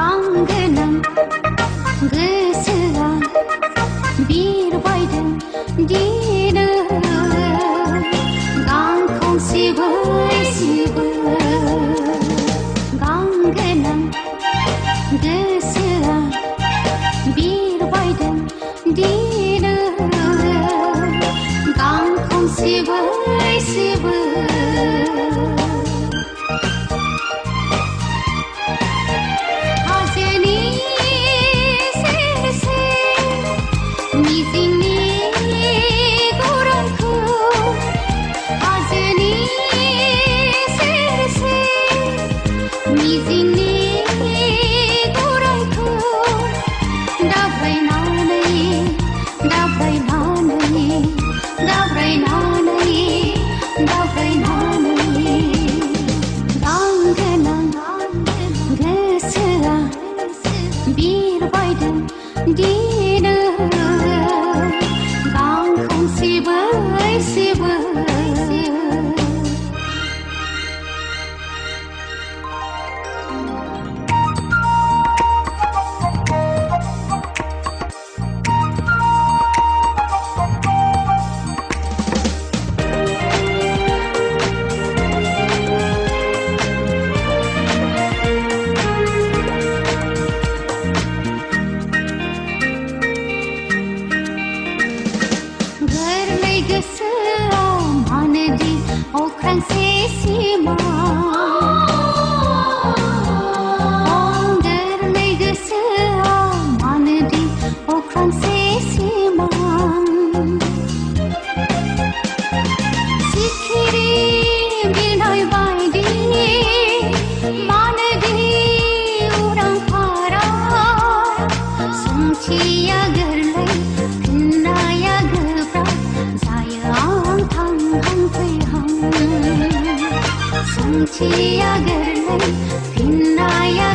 Gwnang Gwswa bir baydım dine Gwnang sibu sibu Gwnang Gwswa bir baydım dine Gwnang sibu sibu bir baydım dine Gwnang sibu sibu Gwswa manadi okran se sima Gerlay Gwswa manadi okran se sima Sikhiri binay baydi manadi urang para Sungchiya gerlay kinnaya gabra Sungchiya gerlay kinnaya